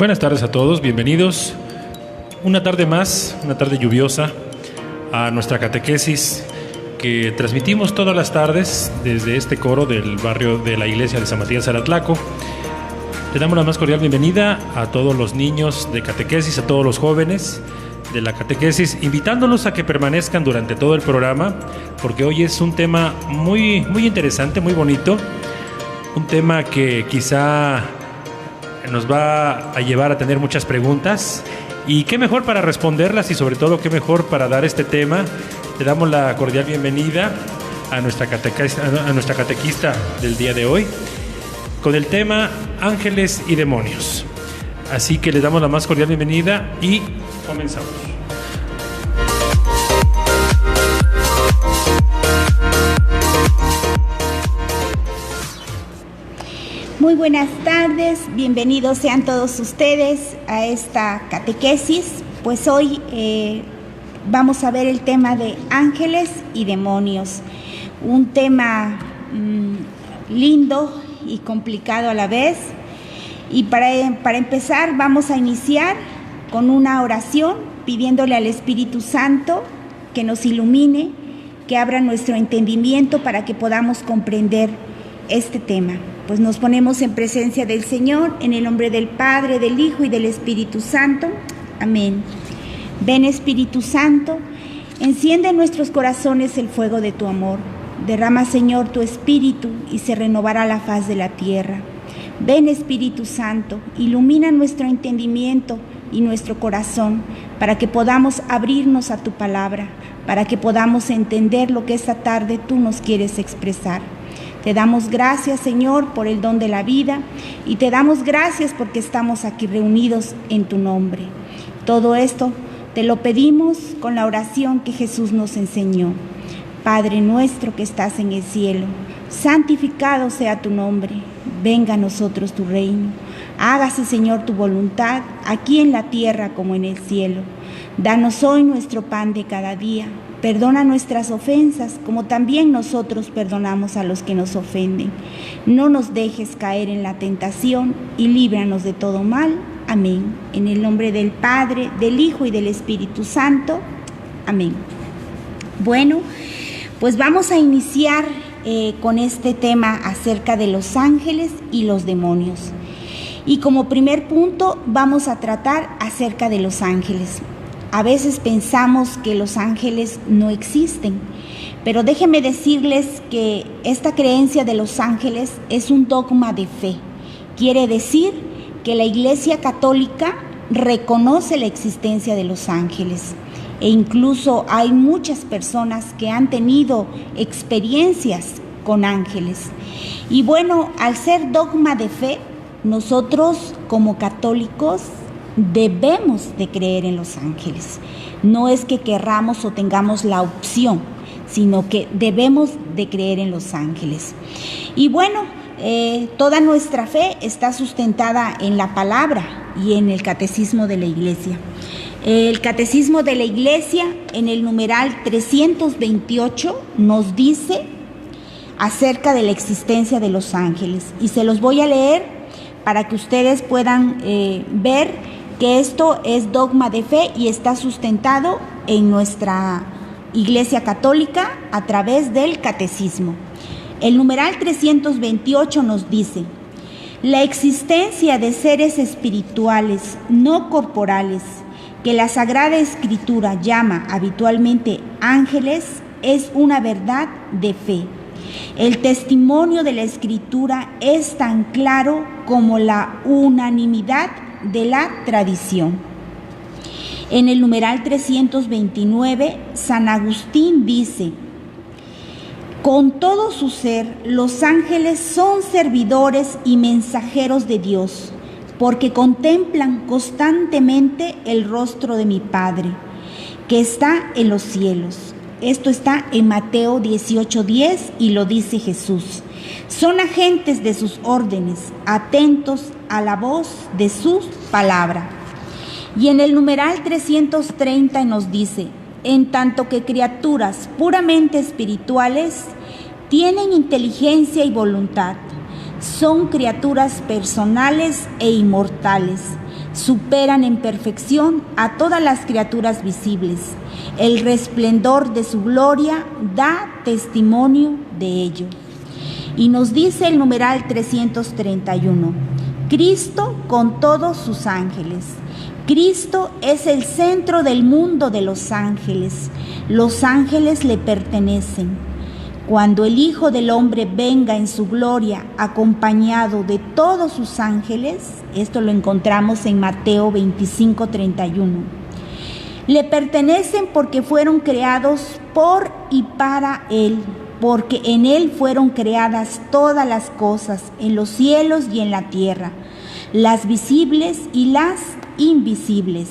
Buenas tardes a todos, bienvenidos una tarde más, una tarde lluviosa, a nuestra catequesis que transmitimos todas las tardes desde este coro del barrio de la iglesia de San Matías Aratlaco. Le damos la más cordial bienvenida a todos los niños de catequesis, a todos los jóvenes de la catequesis, invitándolos a que permanezcan durante todo el programa, porque hoy es un tema muy interesante, muy bonito, un tema que quizá nos va a llevar a tener muchas preguntas, y qué mejor para responderlas y sobre todo qué mejor para dar este tema. Le damos la cordial bienvenida a nuestra catequista del día de hoy con el tema Ángeles y Demonios. Así que le damos la más cordial bienvenida y comenzamos. Muy buenas tardes, bienvenidos sean todos ustedes a esta catequesis. Pues hoy vamos a ver el tema de ángeles y demonios, un tema lindo y complicado a la vez. Y para empezar vamos a iniciar con una oración pidiéndole al Espíritu Santo que nos ilumine, que abra nuestro entendimiento para que podamos comprender este tema. Pues nos ponemos en presencia del Señor, en el nombre del Padre, del Hijo y del Espíritu Santo. Amén. Ven, Espíritu Santo, enciende en nuestros corazones el fuego de tu amor. Derrama, Señor, tu Espíritu y se renovará la faz de la tierra. Ven, Espíritu Santo, ilumina nuestro entendimiento y nuestro corazón para que podamos abrirnos a tu palabra, para que podamos entender lo que esta tarde tú nos quieres expresar. Te damos gracias, Señor, por el don de la vida y te damos gracias porque estamos aquí reunidos en tu nombre. Todo esto te lo pedimos con la oración que Jesús nos enseñó. Padre nuestro que estás en el cielo, santificado sea tu nombre. Venga a nosotros tu reino. Hágase, Señor, tu voluntad, aquí en la tierra como en el cielo. Danos hoy nuestro pan de cada día. Perdona nuestras ofensas, como también nosotros perdonamos a los que nos ofenden. No nos dejes caer en la tentación y líbranos de todo mal. Amén. En el nombre del Padre, del Hijo y del Espíritu Santo. Amén. Bueno, pues vamos a iniciar con este tema acerca de los ángeles y los demonios. Y como primer punto vamos a tratar acerca de los ángeles. A veces pensamos que los ángeles no existen, pero déjenme decirles que esta creencia de los ángeles es un dogma de fe. Quiere decir que la Iglesia Católica reconoce la existencia de los ángeles e incluso hay muchas personas que han tenido experiencias con ángeles. Y bueno, al ser dogma de fe, nosotros como católicos debemos de creer en los ángeles. No es que querramos o tengamos la opción, sino que debemos de creer en los ángeles. Y bueno, toda nuestra fe está sustentada en la palabra y en el catecismo de la Iglesia. El catecismo de la Iglesia, en el numeral 328, nos dice acerca de la existencia de los ángeles. Y se los voy a leer para que ustedes puedan ver que esto es dogma de fe y está sustentado en nuestra Iglesia Católica a través del catecismo. El numeral 328 nos dice: la existencia de seres espirituales no corporales, que la Sagrada Escritura llama habitualmente ángeles, es una verdad de fe. El testimonio de la Escritura es tan claro como la unanimidad de la tradición. En el numeral 329, San Agustín dice: con todo su ser, los ángeles son servidores y mensajeros de Dios, porque contemplan constantemente el rostro de mi Padre, que está en los cielos. Esto está en Mateo 18:10 y lo dice Jesús. Son agentes de sus órdenes, atentos a la voz de su palabra. Y en el numeral 330 nos dice: en tanto que criaturas puramente espirituales tienen inteligencia y voluntad, son criaturas personales e inmortales, superan en perfección a todas las criaturas visibles. El resplendor de su gloria da testimonio de ello. Y nos dice el numeral 331, Cristo con todos sus ángeles. Cristo es el centro del mundo de los ángeles. Los ángeles le pertenecen. Cuando el Hijo del Hombre venga en su gloria, acompañado de todos sus ángeles, esto lo encontramos en Mateo 25:31, le pertenecen porque fueron creados por y para Él, porque en Él fueron creadas todas las cosas, en los cielos y en la tierra, las visibles y las invisibles,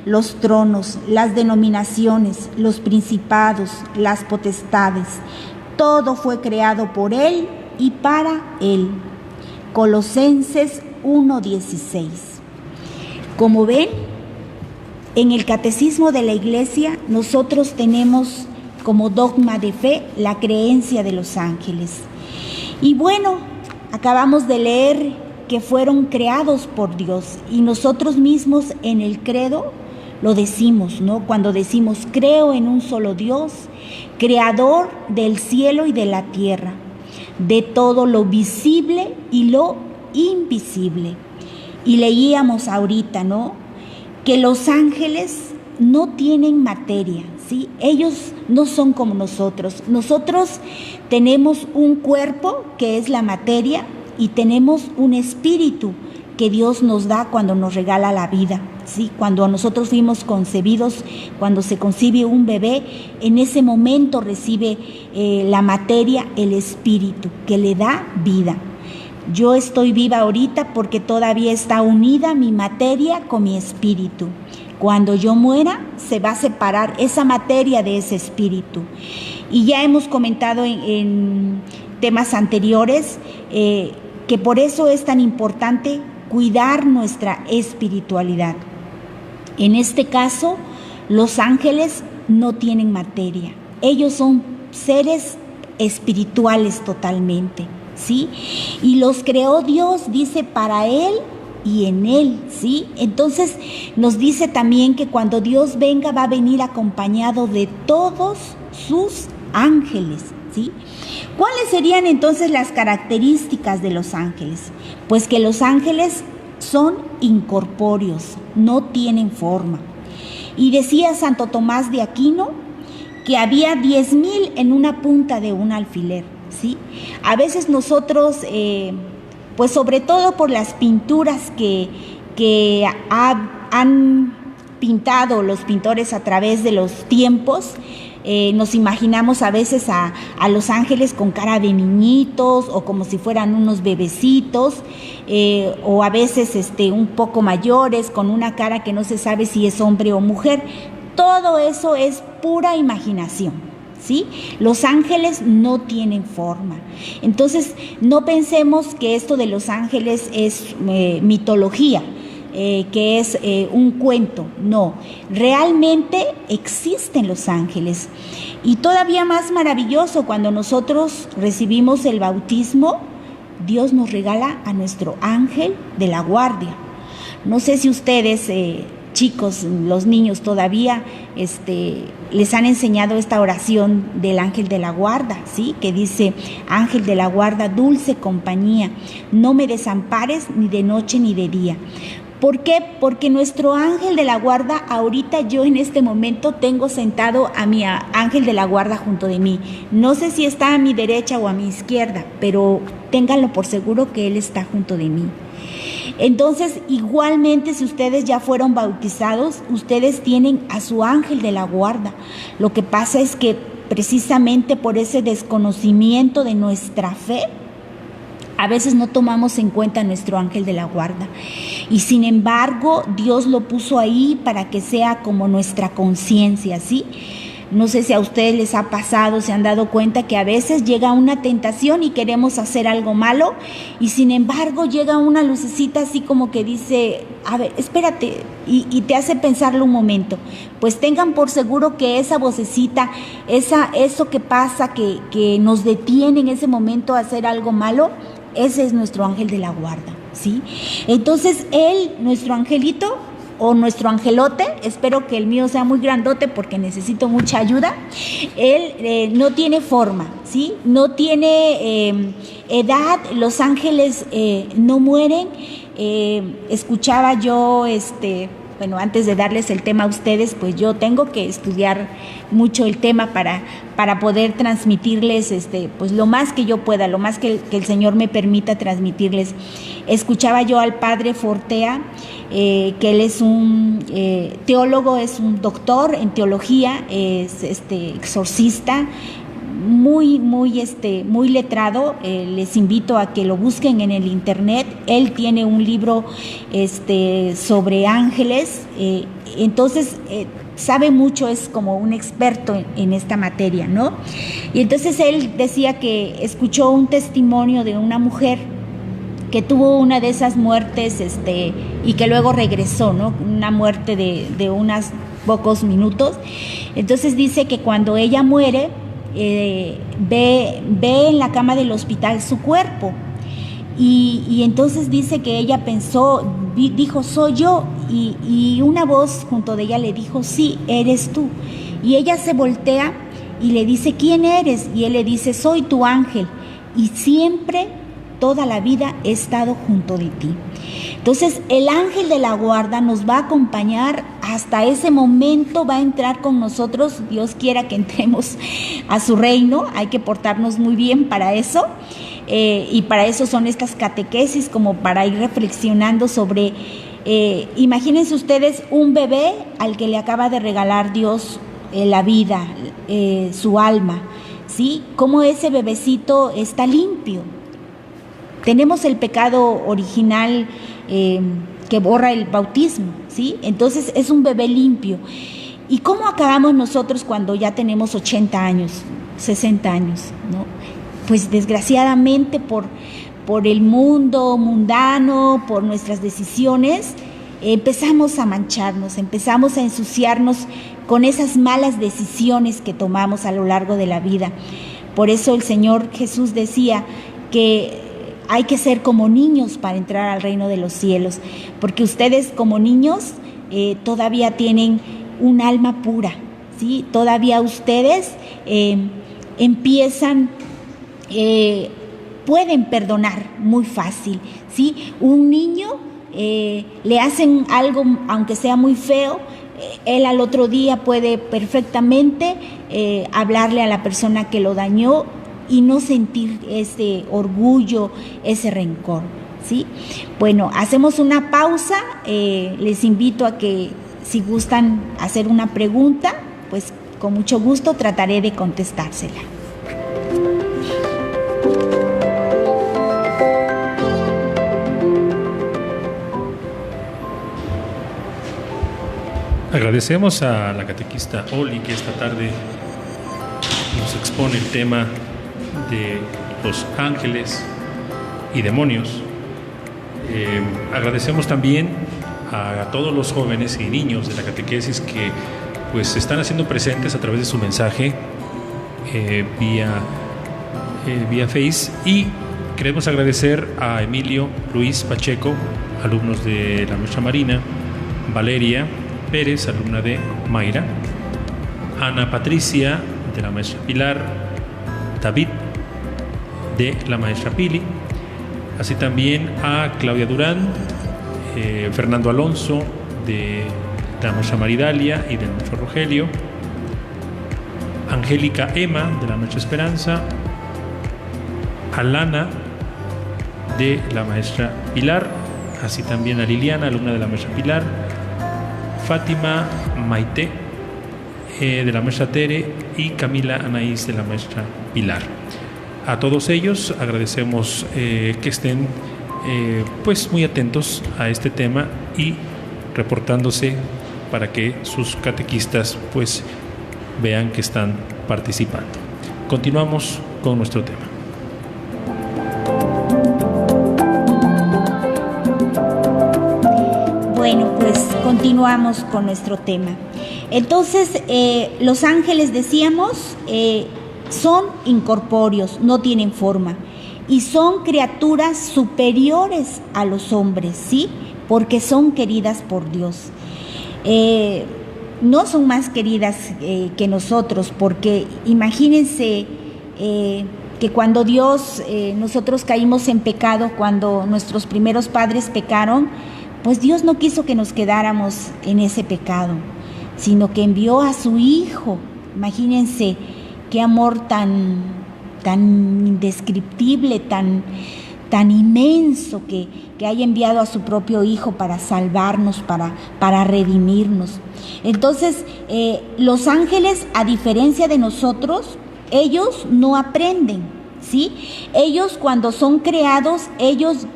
los tronos, las denominaciones, los principados, las potestades. Todo fue creado por Él y para Él. Colosenses 1:16. Como ven, en el Catecismo de la Iglesia nosotros tenemos como dogma de fe la creencia de los ángeles. Y bueno, acabamos de leer que fueron creados por Dios y nosotros mismos en el credo lo decimos, ¿no? Cuando decimos creo en un solo Dios, creador del cielo y de la tierra, de todo lo visible y lo invisible. Y leíamos ahorita, ¿no? Que los ángeles no tienen materia, ¿sí? Ellos no son como nosotros. Nosotros tenemos un cuerpo que es la materia y tenemos un espíritu que Dios nos da cuando nos regala la vida, ¿sí? Cuando nosotros fuimos concebidos, cuando se concibe un bebé, en ese momento recibe la materia, el espíritu, que le da vida. Yo estoy viva ahorita porque todavía está unida mi materia con mi espíritu. Cuando yo muera, se va a separar esa materia de ese espíritu. Y ya hemos comentado en temas anteriores que por eso es tan importante cuidar nuestra espiritualidad. En este caso, los ángeles no tienen materia. Ellos son seres espirituales totalmente, ¿sí? Y los creó Dios, dice, para Él y en Él, ¿sí? Entonces nos dice también que cuando Dios venga va a venir acompañado de todos sus ángeles, ¿sí? ¿Cuáles serían entonces las características de los ángeles? Pues que los ángeles son incorpóreos, no tienen forma. Y decía Santo Tomás de Aquino que había 10,000 en una punta de un alfiler, ¿sí? A veces nosotros, pues sobre todo por las pinturas que han pintado los pintores a través de los tiempos, nos imaginamos a veces a los ángeles con cara de niñitos o como si fueran unos bebecitos, o a veces un poco mayores con una cara que no se sabe si es hombre o mujer. Todo eso es pura imaginación, ¿sí? Los ángeles no tienen forma. Entonces no pensemos que esto de los ángeles es mitología, que es un cuento. No, realmente existen los ángeles. Y todavía más maravilloso, cuando nosotros recibimos el bautismo, Dios nos regala a nuestro ángel de la guardia. No sé si ustedes, chicos, los niños todavía, les han enseñado esta oración del ángel de la guarda, ¿sí? Que dice: ángel de la guarda, dulce compañía, no me desampares ni de noche ni de día. ¿Por qué? Porque nuestro ángel de la guarda, ahorita yo en este momento tengo sentado a mi ángel de la guarda junto de mí. No sé si está a mi derecha o a mi izquierda, pero ténganlo por seguro que él está junto de mí. Entonces, igualmente, si ustedes ya fueron bautizados, ustedes tienen a su ángel de la guarda. Lo que pasa es que precisamente por ese desconocimiento de nuestra fe, a veces no tomamos en cuenta nuestro ángel de la guarda. Y sin embargo, Dios lo puso ahí para que sea como nuestra conciencia, ¿sí? No sé si a ustedes les ha pasado, se han dado cuenta que a veces llega una tentación y queremos hacer algo malo, y sin embargo llega una lucecita así como que dice: a ver, espérate, y te hace pensarlo un momento. Pues tengan por seguro que esa vocecita, eso que pasa, que nos detiene en ese momento a hacer algo malo, ese es nuestro ángel de la guarda. ¿sí? Entonces él, nuestro angelito o nuestro angelote, espero que el mío sea muy grandote porque necesito mucha ayuda, él no tiene forma, ¿sí? No tiene edad, los ángeles no mueren. Escuchaba yo, bueno, antes de darles el tema a ustedes, pues yo tengo que estudiar mucho el tema para poder transmitirles pues lo más que yo pueda, lo más que el Señor me permita transmitirles. Escuchaba yo al padre Fortea, que él es un teólogo, es un doctor en teología, es exorcista, muy letrado. Les invito a que lo busquen en el internet. Él tiene un libro sobre ángeles, entonces sabe mucho, es como un experto en esta materia, ¿no? Y entonces él decía que escuchó un testimonio de una mujer que tuvo una de esas muertes y que luego regresó, ¿no? Una muerte de unos pocos minutos. Entonces dice que cuando ella muere, ve en la cama del hospital su cuerpo y entonces dice que ella pensó, dijo, soy yo, y una voz junto de ella le dijo, sí, eres tú, y ella se voltea y le dice, ¿quién eres? Y él le dice, soy tu ángel y siempre, toda la vida he estado junto de ti. Entonces el ángel de la guarda nos va a acompañar hasta ese momento, va a entrar con nosotros. Dios quiera que entremos a su reino, hay que portarnos muy bien para eso, y para eso son estas catequesis, como para ir reflexionando sobre, imagínense ustedes un bebé al que le acaba de regalar Dios la vida, su alma, ¿sí? Cómo ese bebecito está limpio. Tenemos el pecado original que borra el bautismo, ¿sí? Entonces es un bebé limpio. ¿Y cómo acabamos nosotros cuando ya tenemos 80 años, 60 años, ¿no? Pues desgraciadamente por el mundo mundano, por nuestras decisiones, empezamos a mancharnos, empezamos a ensuciarnos con esas malas decisiones que tomamos a lo largo de la vida. Por eso el Señor Jesús decía que hay que ser como niños para entrar al reino de los cielos, porque ustedes como niños todavía tienen un alma pura, ¿sí? Todavía ustedes pueden perdonar muy fácil, ¿sí? Un niño le hacen algo, aunque sea muy feo, él al otro día puede perfectamente hablarle a la persona que lo dañó y no sentir ese orgullo, ese rencor, ¿sí? Bueno, hacemos una pausa, les invito a que si gustan hacer una pregunta, pues con mucho gusto trataré de contestársela. Agradecemos a la catequista Oli que esta tarde nos expone el tema de los ángeles y demonios. Agradecemos también a todos los jóvenes y niños de la catequesis que pues se están haciendo presentes a través de su mensaje vía Face, y queremos agradecer a Emilio Luis Pacheco, alumnos de la maestra Marina, Valeria Pérez, alumna de Mayra, Ana Patricia de la maestra Pilar, David de la maestra Pili, así también a Claudia Durán, Fernando Alonso de la maestra Maridalia y del maestro Rogelio, Angélica Emma de la maestra Esperanza, Alana de la maestra Pilar, así también a Liliana, alumna de la maestra Pilar, Fátima Maite de la maestra Tere y Camila Anaís de la maestra Pilar. A todos ellos agradecemos que estén pues muy atentos a este tema y reportándose para que sus catequistas pues vean que están participando. Continuamos con nuestro tema. Bueno, pues continuamos con nuestro tema. Entonces, los ángeles, decíamos, son incorpóreos, no tienen forma. y son criaturas superiores a los hombres, ¿sí? Porque son queridas por Dios. No son más queridas que nosotros, porque imagínense que cuando nosotros caímos en pecado, cuando nuestros primeros padres pecaron, pues Dios no quiso que nos quedáramos en ese pecado, sino que envió a su Hijo. Imagínense qué amor tan indescriptible, tan inmenso, que haya enviado a su propio Hijo para salvarnos, para redimirnos. Entonces, los ángeles, a diferencia de nosotros, ellos no aprenden, ¿sí? Ellos, cuando son creados, ellos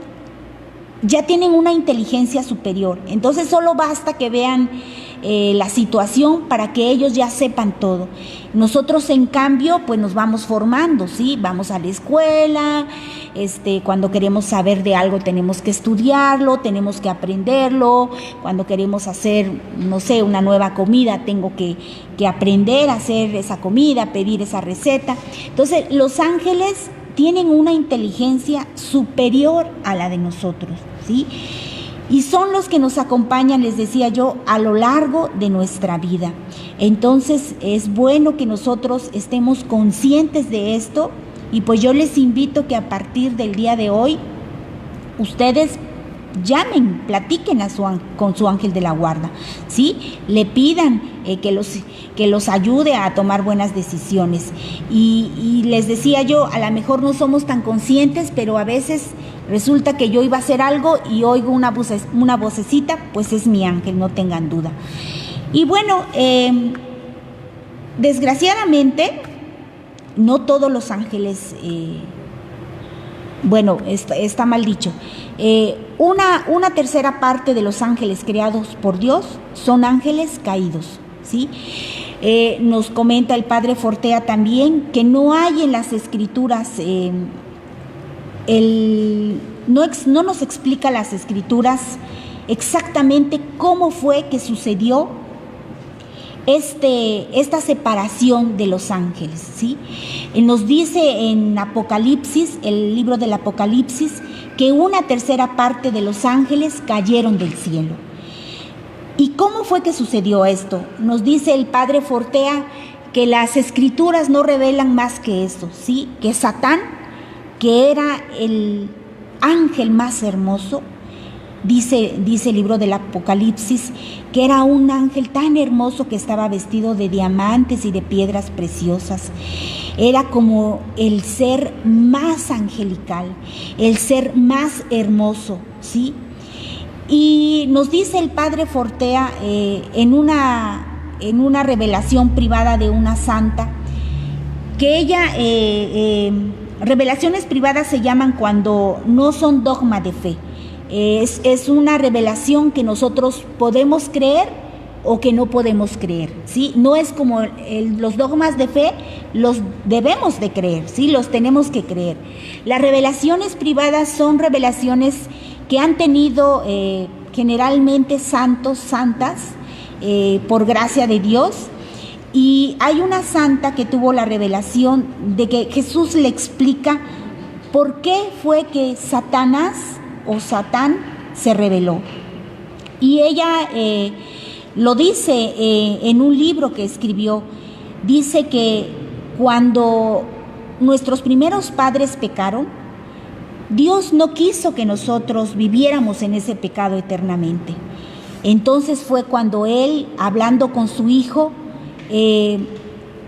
ya tienen una inteligencia superior. Entonces solo basta que vean la situación para que ellos ya sepan todo. Nosotros, en cambio, pues nos vamos formando, ¿sí? Vamos a la escuela, cuando queremos saber de algo tenemos que estudiarlo, tenemos que aprenderlo. Cuando queremos hacer, no sé, una nueva comida, tengo que aprender a hacer esa comida, pedir esa receta. Entonces, los ángeles tienen una inteligencia superior a la de nosotros, ¿sí? Y son los que nos acompañan, les decía yo, a lo largo de nuestra vida. Entonces, es bueno que nosotros estemos conscientes de esto, y pues yo les invito que a partir del día de hoy, ustedes llamen, platiquen con su ángel de la guarda, ¿sí? Le pidan que los ayude a tomar buenas decisiones. Y les decía yo, a lo mejor no somos tan conscientes, pero a veces resulta que yo iba a hacer algo y oigo una vocecita, pues es mi ángel, no tengan duda. Y bueno, desgraciadamente, no todos los ángeles, está mal dicho. Una tercera parte de los ángeles creados por Dios son ángeles caídos, ¿sí? Nos comenta el padre Fortea también que no hay en las escrituras, no nos explica las escrituras exactamente cómo fue que sucedió esta separación de los ángeles, ¿sí? Nos dice en Apocalipsis, el libro del Apocalipsis, que una tercera parte de los ángeles cayeron del cielo. ¿Y cómo fue que sucedió esto? Nos dice el padre Fortea que las escrituras no revelan más que eso, ¿sí? Que Satán, que era el ángel más hermoso, dice el libro del Apocalipsis, que era un ángel tan hermoso que estaba vestido de diamantes y de piedras preciosas. Era como el ser más angelical, el ser más hermoso, ¿sí? Y nos dice el padre Fortea en una revelación privada de una santa, que ella, revelaciones privadas se llaman cuando no son dogma de fe. Es una revelación que nosotros podemos creer o que no podemos creer, ¿sí? No es como los dogmas de fe, los debemos de creer, ¿sí? Los tenemos que creer. Las revelaciones privadas son revelaciones que han tenido generalmente santos, santas, por gracia de Dios. Y hay una santa que tuvo la revelación de que Jesús le explica por qué fue que Satanás o Satán se rebeló. Y ella lo dice en un libro que escribió. Dice que cuando nuestros primeros padres pecaron, Dios no quiso que nosotros viviéramos en ese pecado eternamente. Entonces fue cuando Él, hablando con su Hijo,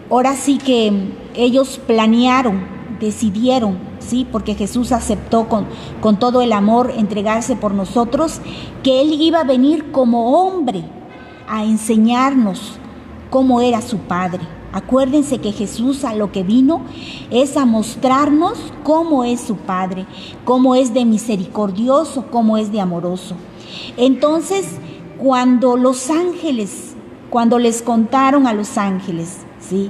ahora sí que ellos planearon, decidieron, ¿sí? Porque Jesús aceptó con todo el amor entregarse por nosotros, que Él iba a venir como hombre a enseñarnos cómo era su Padre. Acuérdense que Jesús a lo que vino es a mostrarnos cómo es su Padre, cómo es de misericordioso, cómo es de amoroso. Entonces, cuando les contaron a los ángeles, ¿sí?,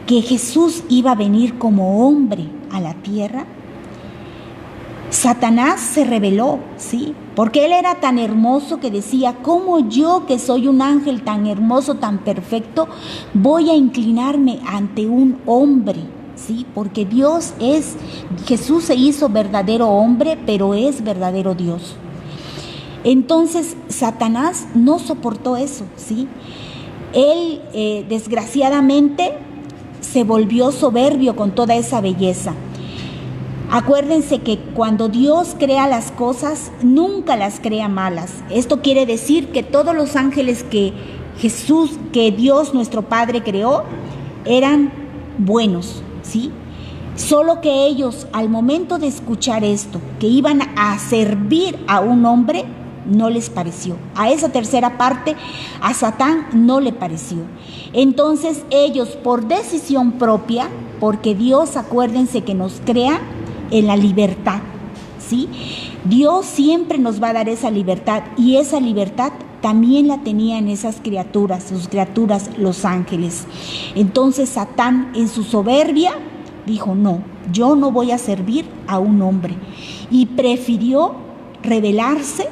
que Jesús iba a venir como hombre a la tierra, Satanás se rebeló, ¿sí? Porque él era tan hermoso que decía, ¿cómo yo, que soy un ángel tan hermoso, tan perfecto, voy a inclinarme ante un hombre, ¿sí? Porque Jesús se hizo verdadero hombre, pero es verdadero Dios. Entonces Satanás no soportó eso, ¿sí? Él desgraciadamente se volvió soberbio con toda esa belleza. Acuérdense que cuando Dios crea las cosas, nunca las crea malas. Esto quiere decir que todos los ángeles que Dios nuestro Padre creó, eran buenos, ¿sí? Solo que ellos, al momento de escuchar esto, que iban a servir a un hombre, no les pareció. A esa tercera parte, a Satán no le pareció. Entonces ellos, por decisión propia, porque Dios, acuérdense que nos crea en la libertad, ¿sí? Dios siempre nos va a dar esa libertad, y esa libertad también la tenían esas criaturas, sus criaturas, los ángeles. Entonces Satán, en su soberbia, dijo: no, yo no voy a servir a un hombre, y prefirió rebelarse.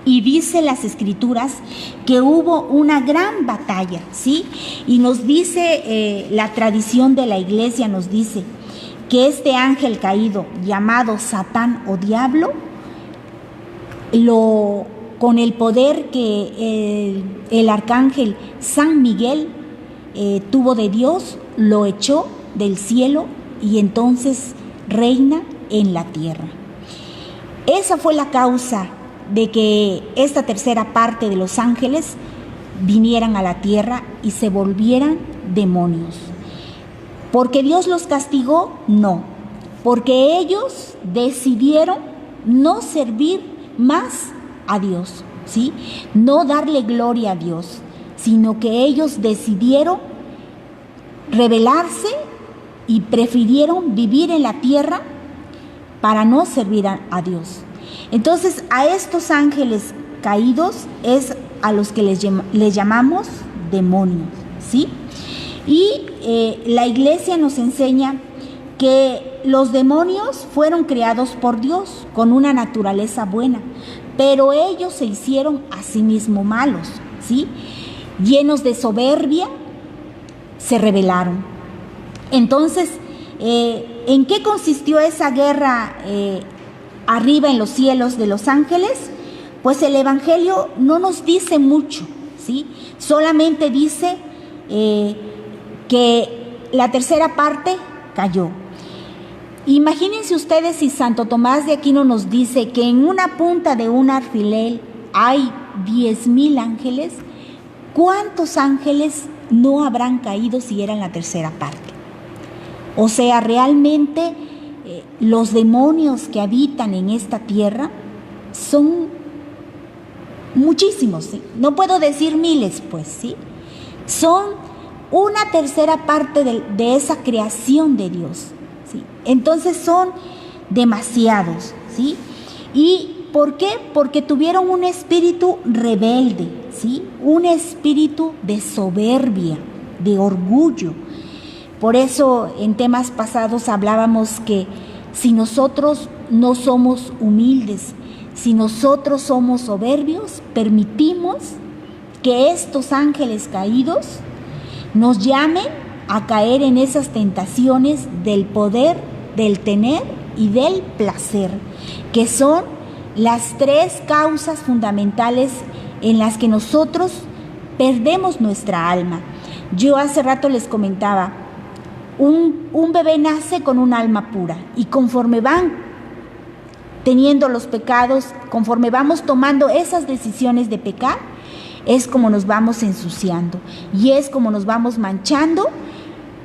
Y dice las Escrituras que hubo una gran batalla, ¿sí? Y nos dice, la tradición de la iglesia nos dice que este ángel caído, llamado Satán o Diablo, con el poder que el arcángel San Miguel tuvo de Dios, lo echó del cielo, y entonces reina en la tierra. Esa fue la causa de que esta tercera parte de los ángeles vinieran a la tierra y se volvieran demonios. ¿Porque Dios los castigó? No, porque ellos decidieron no servir más a Dios, ¿sí? No darle gloria a Dios, sino que ellos decidieron rebelarse y prefirieron vivir en la tierra para no servir a Dios. Entonces, a estos ángeles caídos es a los que les llamamos demonios, ¿sí? Y la iglesia nos enseña que los demonios fueron creados por Dios con una naturaleza buena, pero ellos se hicieron a sí mismos malos, ¿sí? Llenos de soberbia, se rebelaron. Entonces, ¿en qué consistió esa guerra arriba en los cielos de los ángeles? Pues el Evangelio no nos dice mucho, ¿sí? Solamente dice que la tercera parte cayó. Imagínense ustedes si Santo Tomás de Aquino nos dice que en una punta de un alfiler hay 10,000 ángeles. ¿Cuántos ángeles no habrán caído si eran la tercera parte? O sea, realmente los demonios que habitan en esta tierra son muchísimos, ¿sí? No puedo decir miles, pues, ¿sí? Son una tercera parte de esa creación de Dios, ¿sí? Entonces son demasiados, ¿sí? ¿Y por qué? Porque tuvieron un espíritu rebelde, ¿sí? Un espíritu de soberbia, de orgullo. Por eso en temas pasados hablábamos que si nosotros no somos humildes, si nosotros somos soberbios, permitimos que estos ángeles caídos nos llamen a caer en esas tentaciones del poder, del tener y del placer, que son las tres causas fundamentales en las que nosotros perdemos nuestra alma. Yo hace rato les comentaba, un bebé nace con un alma pura, y conforme van teniendo los pecados, conforme vamos tomando esas decisiones de pecar, es como nos vamos ensuciando y es como nos vamos manchando,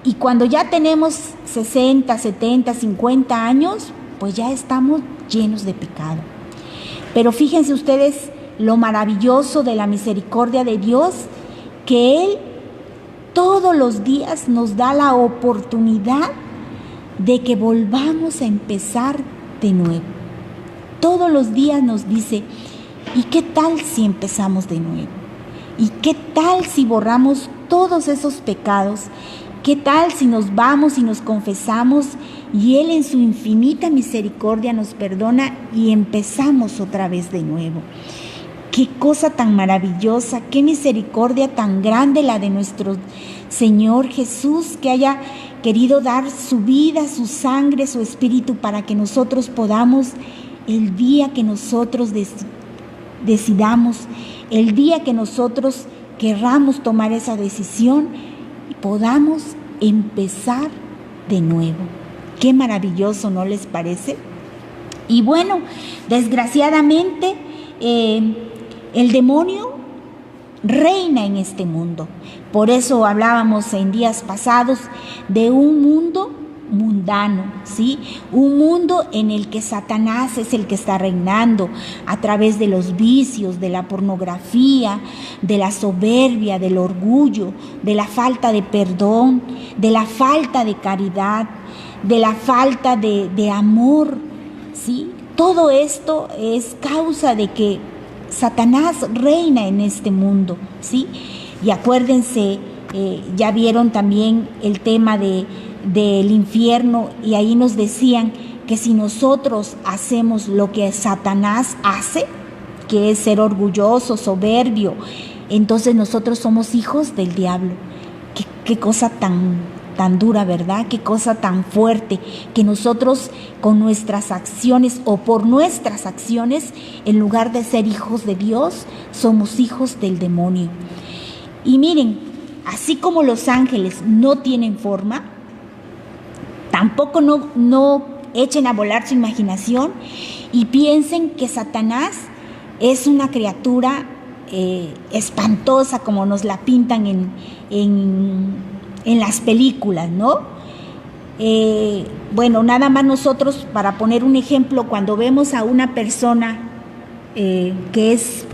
y cuando ya tenemos 60, 70, 50 años, pues ya estamos llenos de pecado. Pero fíjense ustedes lo maravilloso de la misericordia de Dios, que Él todos los días nos da la oportunidad de que volvamos a empezar de nuevo. Todos los días nos dice: ¿y qué tal si empezamos de nuevo? ¿Y qué tal si borramos todos esos pecados? ¿Qué tal si nos vamos y nos confesamos y Él en su infinita misericordia nos perdona y empezamos otra vez de nuevo? Qué cosa tan maravillosa, qué misericordia tan grande la de nuestro Señor Jesús, que haya querido dar su vida, su sangre, su espíritu, para que nosotros podamos, el día que nosotros decidamos, el día que nosotros querramos tomar esa decisión, podamos empezar de nuevo. Qué maravilloso, ¿no les parece? Y bueno, desgraciadamente, el demonio reina en este mundo. Por eso hablábamos en días pasados de un mundo mundano, ¿sí? Un mundo en el que Satanás es el que está reinando a través de los vicios, de la pornografía, de la soberbia, del orgullo, de la falta de perdón, de la falta de caridad, de la falta de amor, ¿sí? Todo esto es causa de que Satanás reina en este mundo, ¿sí? Y acuérdense, ya vieron también el tema del infierno, y ahí nos decían que si nosotros hacemos lo que Satanás hace, que es ser orgulloso, soberbio, entonces nosotros somos hijos del diablo. Qué cosa tan dura, ¿verdad? Qué cosa tan fuerte, que nosotros con nuestras acciones o por nuestras acciones, en lugar de ser hijos de Dios, somos hijos del demonio. Y miren, así como los ángeles no tienen forma, tampoco no echen a volar su imaginación y piensen que Satanás es una criatura espantosa como nos la pintan en las películas, ¿no? Bueno, nada más nosotros, para poner un ejemplo, cuando vemos a una persona que es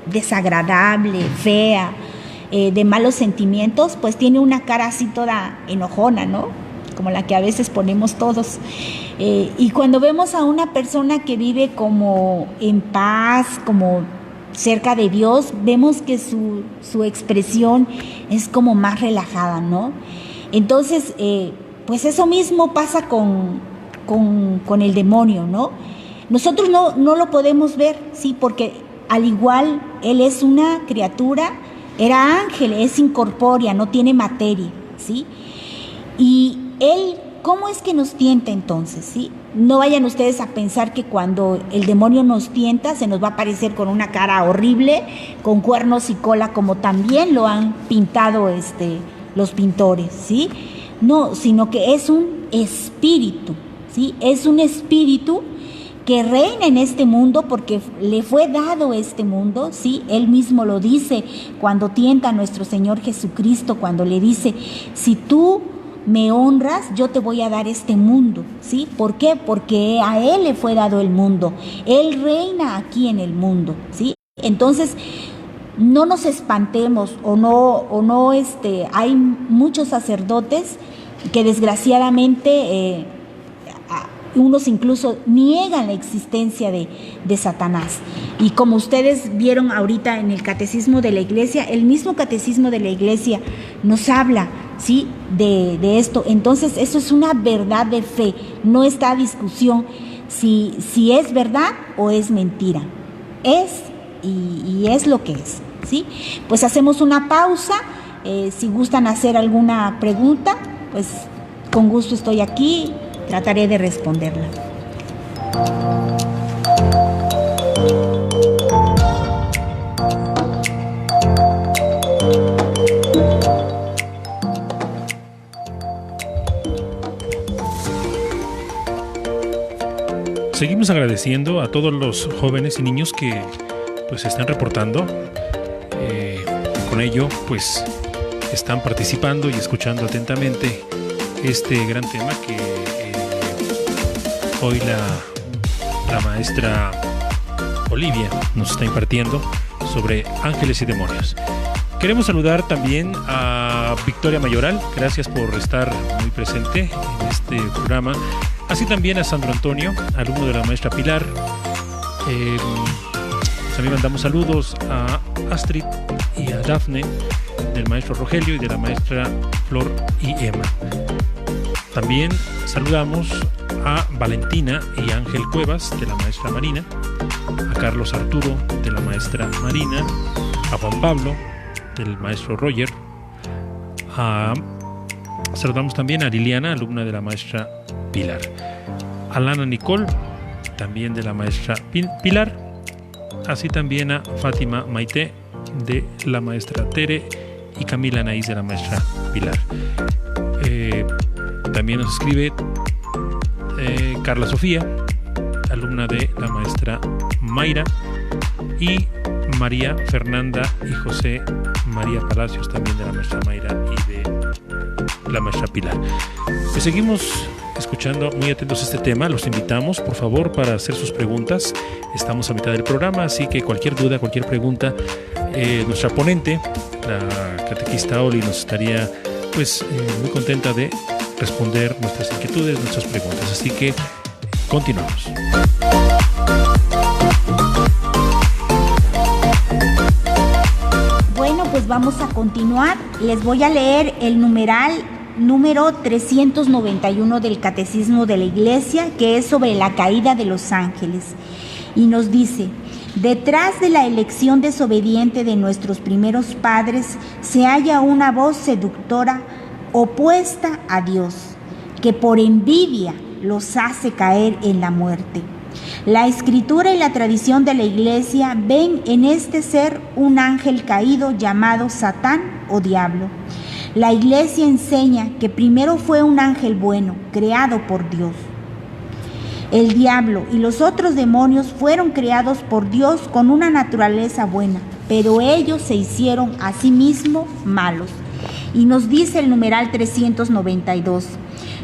desagradable, fea, de malos sentimientos, pues tiene una cara así toda enojona, ¿no? Como la que a veces ponemos todos. Y cuando vemos a una persona que vive como en paz, como cerca de Dios, vemos que su expresión es como más relajada, ¿no? Entonces, pues eso mismo pasa con el demonio, ¿no? Nosotros no lo podemos ver, sí, porque al igual él es una criatura, era ángel, es incorpórea, no tiene materia, ¿sí? Y él, ¿cómo es que nos tienta entonces, sí? No vayan ustedes a pensar que cuando el demonio nos tienta se nos va a aparecer con una cara horrible, con cuernos y cola, como también lo han pintado los pintores, ¿sí? No, sino que es un espíritu, ¿sí? Es un espíritu que reina en este mundo porque le fue dado este mundo, ¿sí? Él mismo lo dice cuando tienta a nuestro Señor Jesucristo, cuando le dice, si tú me honras, yo te voy a dar este mundo, ¿sí? ¿Por qué? Porque a Él le fue dado el mundo. Él reina aquí en el mundo, ¿sí? Entonces, no nos espantemos o no hay muchos sacerdotes que desgraciadamente unos incluso niegan la existencia de Satanás. Y como ustedes vieron ahorita en el catecismo de la Iglesia, el mismo catecismo de la Iglesia nos habla, ¿sí?, de esto. Entonces, eso es una verdad de fe, no está a discusión si es verdad o es mentira. Es y es lo que es, ¿sí? Pues hacemos una pausa. Si gustan hacer alguna pregunta, pues con gusto estoy aquí. Trataré de responderla. Seguimos agradeciendo a todos los jóvenes y niños que pues están reportando. Con ello, pues están participando y escuchando atentamente este gran tema que hoy la maestra Olivia nos está impartiendo sobre ángeles y demonios. Queremos saludar también a Victoria Mayoral, gracias por estar muy presente en este programa. Así también a Sandro Antonio, alumno de la maestra Pilar. También mandamos saludos a Astrid y a Dafne, del maestro Rogelio y de la maestra Flor y Emma. También saludamos a Valentina y Ángel Cuevas, de la maestra Marina. a Carlos Arturo, de la maestra Marina, a Juan Pablo, del maestro Roger. Saludamos también a Liliana, alumna de la maestra Pilar. A Lana Nicole, también de la maestra Pilar. Así también a Fátima Maite, de la maestra Tere, y Camila Anaís, de la maestra Pilar. También nos escribe Carla Sofía, alumna de la maestra Mayra, y María Fernanda y José María Palacios, también de la maestra Mayra y de la maestra Pilar. Pues seguimos escuchando muy atentos a este tema. Los invitamos, por favor, para hacer sus preguntas. Estamos a mitad del programa, así que cualquier duda, cualquier pregunta, nuestra ponente, la catequista Oli, nos estaría muy contenta de responder nuestras inquietudes, nuestras preguntas. Así que continuamos. Bueno, pues vamos a continuar. Les voy a leer el numeral número 391 del Catecismo de la Iglesia, que es sobre la caída de los ángeles. Y nos dice: detrás de la elección desobediente de nuestros primeros padres se halla una voz seductora opuesta a Dios, que por envidia los hace caer en la muerte. La Escritura y la tradición de la Iglesia ven en este ser un ángel caído llamado Satán o Diablo. La Iglesia enseña que primero fue un ángel bueno, creado por Dios. El diablo y los otros demonios fueron creados por Dios con una naturaleza buena, pero ellos se hicieron a sí mismos malos. Y nos dice el numeral 392: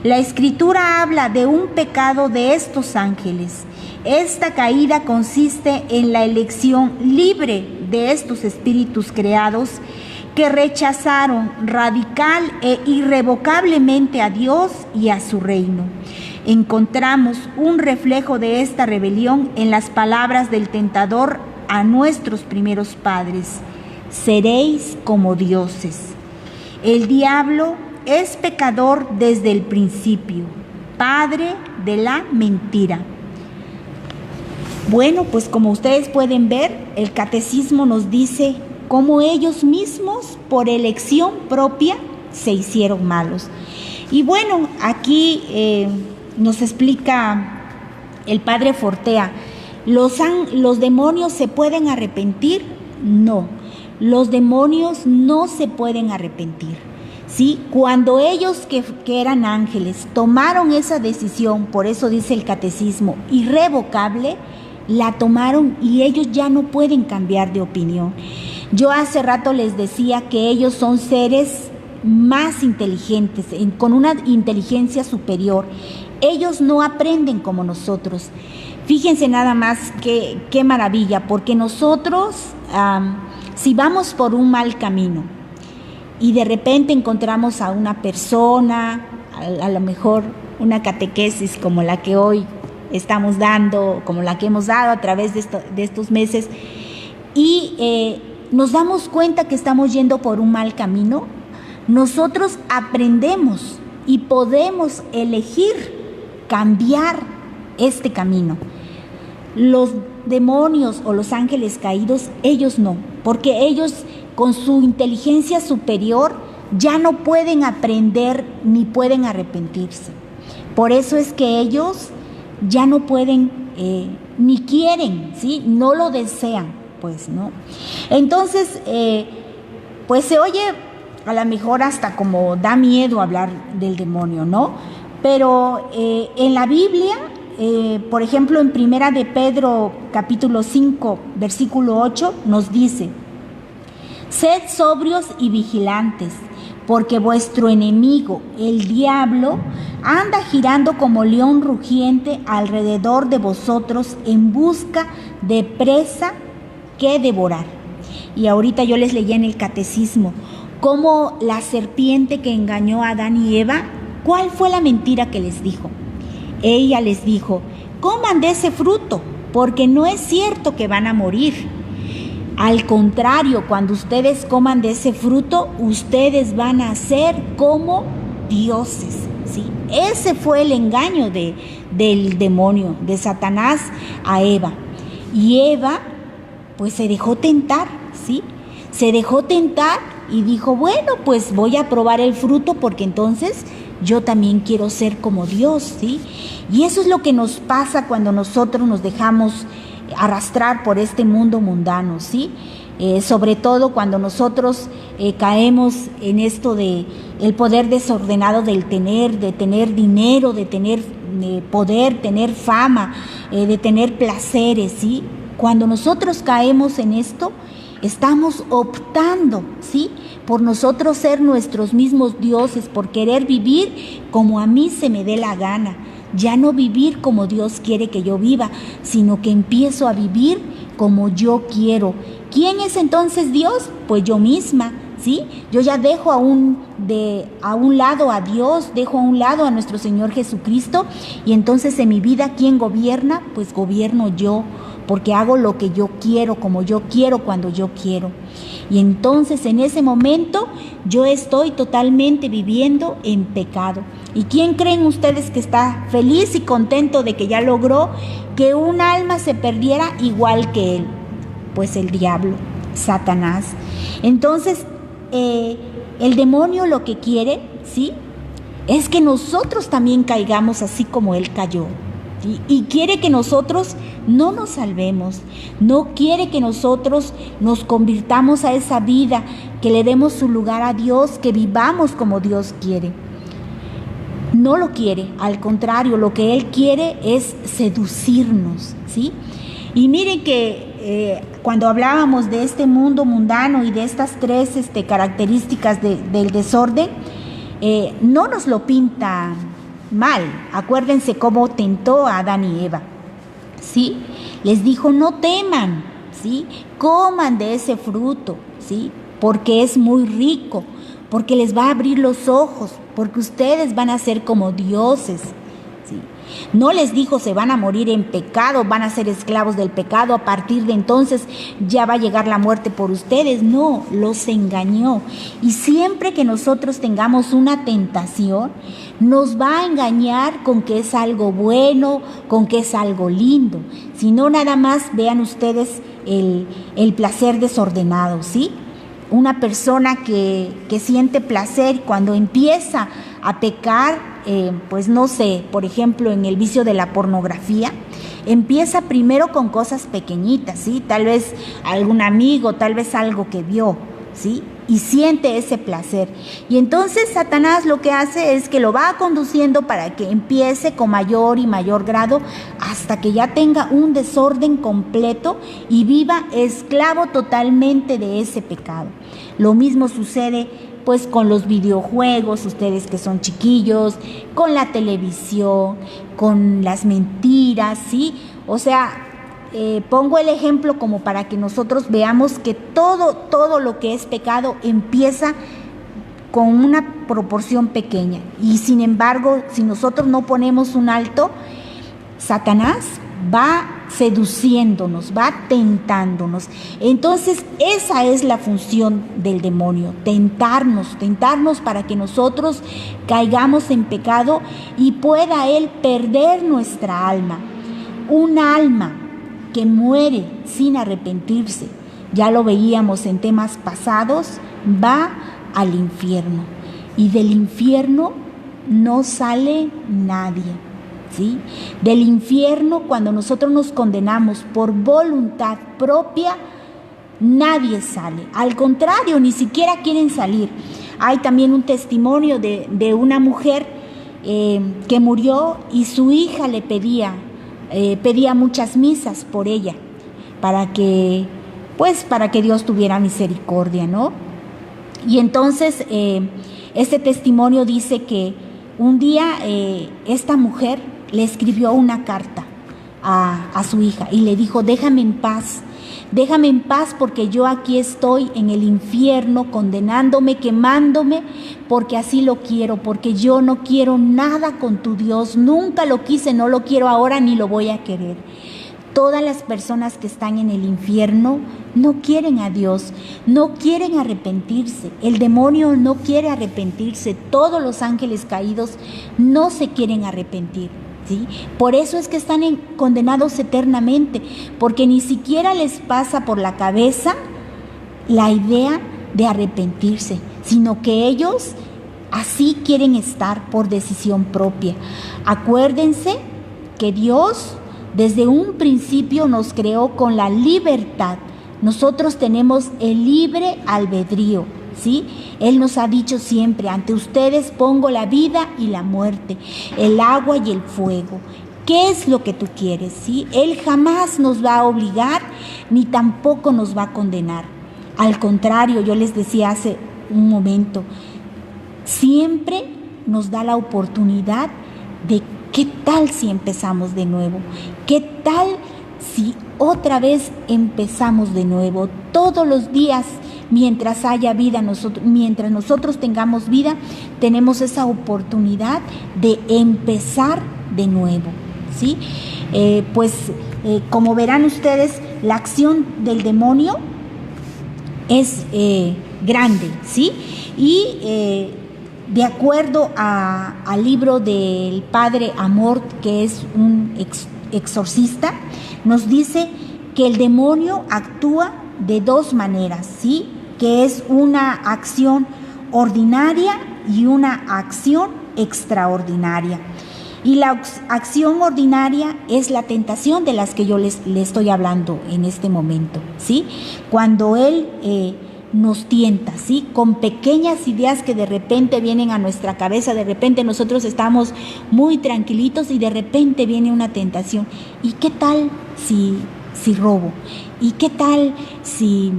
la Escritura habla de un pecado de estos ángeles. Esta caída consiste en la elección libre de estos espíritus creados que rechazaron radical e irrevocablemente a Dios y a su reino. Encontramos un reflejo de esta rebelión en las palabras del tentador a nuestros primeros padres: seréis como dioses. El diablo es pecador desde el principio, padre de la mentira. Bueno, pues como ustedes pueden ver, el catecismo nos dice cómo ellos mismos, por elección propia, se hicieron malos. Y bueno, aquí nos explica el padre Fortea: ¿los demonios se pueden arrepentir? No, los demonios no se pueden arrepentir. ¿Sí? Cuando ellos que eran ángeles tomaron esa decisión, por eso dice el catecismo, irrevocable, la tomaron y ellos ya no pueden cambiar de opinión. Yo hace rato les decía que ellos son seres más inteligentes, con una inteligencia superior. Ellos no aprenden como nosotros. Fíjense nada más qué maravilla, porque nosotros, si vamos por un mal camino y de repente encontramos a una persona, a lo mejor una catequesis como la que hoy estamos dando, como la que hemos dado a través de estos meses, y nos damos cuenta que estamos yendo por un mal camino, nosotros aprendemos y podemos elegir cambiar este camino. Los demonios o los ángeles caídos, ellos no, porque ellos con su inteligencia superior ya no pueden aprender ni pueden arrepentirse. Por eso es que ellos ya no pueden ni quieren, ¿sí? No lo desean, pues, ¿no? Entonces, pues se oye a lo mejor hasta como da miedo hablar del demonio, ¿no? Pero en la Biblia, por ejemplo, en Primera de Pedro, capítulo 5, versículo 8, nos dice: sed sobrios y vigilantes, porque vuestro enemigo, el diablo, anda girando como león rugiente alrededor de vosotros en busca de presa que devorar. Y ahorita yo les leí en el catecismo cómo la serpiente que engañó a Adán y Eva, ¿cuál fue la mentira que les dijo? Ella les dijo: coman de ese fruto, porque no es cierto que van a morir. Al contrario, cuando ustedes coman de ese fruto, ustedes van a ser como dioses, ¿sí? Ese fue el engaño del demonio, de Satanás a Eva. Y Eva, pues se dejó tentar, ¿sí? Se dejó tentar y dijo, bueno, pues voy a probar el fruto porque entonces yo también quiero ser como Dios, ¿sí? Y eso es lo que nos pasa cuando nosotros nos dejamos arrastrar por este mundo mundano, ¿sí? Sobre todo cuando nosotros caemos en esto de el poder desordenado de tener dinero, de tener poder, tener fama, de tener placeres, ¿sí? Cuando nosotros caemos en esto, estamos optando, ¿sí? Por nosotros ser nuestros mismos dioses, por querer vivir como a mí se me dé la gana. Ya no vivir como Dios quiere que yo viva, sino que empiezo a vivir como yo quiero. ¿Quién es entonces Dios? Pues yo misma, ¿sí? Yo ya dejo a un lado a Dios, dejo a un lado a nuestro Señor Jesucristo, y entonces en mi vida, ¿quién gobierna? Pues gobierno yo, porque hago lo que yo quiero, como yo quiero, cuando yo quiero. Y entonces en ese momento yo estoy totalmente viviendo en pecado. ¿Y quién creen ustedes que está feliz y contento de que ya logró que un alma se perdiera igual que él? Pues el diablo, Satanás. Entonces, el demonio lo que quiere, ¿sí?, es que nosotros también caigamos así como él cayó. Y quiere que nosotros no nos salvemos, no quiere que nosotros nos convirtamos a esa vida, que le demos su lugar a Dios, que vivamos como Dios quiere. No lo quiere, al contrario, lo que él quiere es seducirnos, ¿sí? Y miren que cuando hablábamos de este mundo mundano y de estas tres características del desorden, no nos lo pinta mal. Acuérdense cómo tentó a Adán y Eva, ¿sí? Les dijo, no teman, ¿sí? Coman de ese fruto, ¿sí? Porque es muy rico, porque les va a abrir los ojos, porque ustedes van a ser como dioses, ¿sí? No les dijo se van a morir en pecado, van a ser esclavos del pecado, a partir de entonces ya va a llegar la muerte por ustedes. No, los engañó. Y siempre que nosotros tengamos una tentación, nos va a engañar con que es algo bueno, con que es algo lindo. Si no, nada más vean ustedes el placer desordenado, ¿sí? Una persona que siente placer cuando empieza a pecar, pues no sé, por ejemplo, en el vicio de la pornografía, empieza primero con cosas pequeñitas, ¿sí? Tal vez algún amigo, tal vez algo que vio, ¿sí? Y siente ese placer. Y entonces Satanás lo que hace es que lo va conduciendo para que empiece con mayor y mayor grado hasta que ya tenga un desorden completo y viva esclavo totalmente de ese pecado. Lo mismo sucede pues con los videojuegos, ustedes que son chiquillos, con la televisión, con las mentiras, ¿sí? O sea, pongo el ejemplo como para que nosotros veamos que todo lo que es pecado empieza con una proporción pequeña. Y sin embargo, si nosotros no ponemos un alto, Satanás va seduciéndonos, va tentándonos. Entonces esa es la función del demonio, tentarnos para que nosotros caigamos en pecado y pueda él perder nuestra alma. Un alma que muere sin arrepentirse, ya lo veíamos en temas pasados, va al infierno y del infierno no sale nadie. ¿Sí? Del infierno, cuando nosotros nos condenamos por voluntad propia, nadie sale. Al contrario, ni siquiera quieren salir. Hay también un testimonio de una mujer que murió y su hija le pedía muchas misas por ella, para que Dios tuviera misericordia, ¿no? Y entonces este testimonio dice que un día esta mujer le escribió una carta a su hija y le dijo, déjame en paz porque yo aquí estoy en el infierno condenándome, quemándome, porque así lo quiero, porque yo no quiero nada con tu Dios, nunca lo quise, no lo quiero ahora ni lo voy a querer. Todas las personas que están en el infierno no quieren a Dios, no quieren arrepentirse. El demonio no quiere arrepentirse. Todos los ángeles caídos no se quieren arrepentir, ¿sí? Por eso es que están condenados eternamente, porque ni siquiera les pasa por la cabeza la idea de arrepentirse, sino que ellos así quieren estar por decisión propia. Acuérdense que Dios desde un principio nos creó con la libertad. Nosotros tenemos el libre albedrío, ¿sí? Él nos ha dicho siempre: ante ustedes pongo la vida y la muerte, el agua y el fuego. ¿Qué es lo que tú quieres? ¿Sí? Él jamás nos va a obligar ni tampoco nos va a condenar. Al contrario, yo les decía hace un momento, siempre nos da la oportunidad de qué tal si empezamos de nuevo, qué tal si otra vez empezamos de nuevo. Todos los días, mientras haya vida, mientras nosotros tengamos vida, tenemos esa oportunidad de empezar de nuevo, ¿sí? Como verán ustedes, la acción del demonio es grande, ¿sí? Y de acuerdo al libro del padre Amort, que es un exorcista, nos dice que el demonio actúa de dos maneras, ¿sí? Que es una acción ordinaria y una acción extraordinaria. Y la acción ordinaria es la tentación de las que yo les estoy hablando en este momento, ¿sí? Cuando él nos tienta, ¿sí? Con pequeñas ideas que de repente vienen a nuestra cabeza, de repente nosotros estamos muy tranquilitos y de repente viene una tentación. ¿Y qué tal si robo? ¿Y qué tal si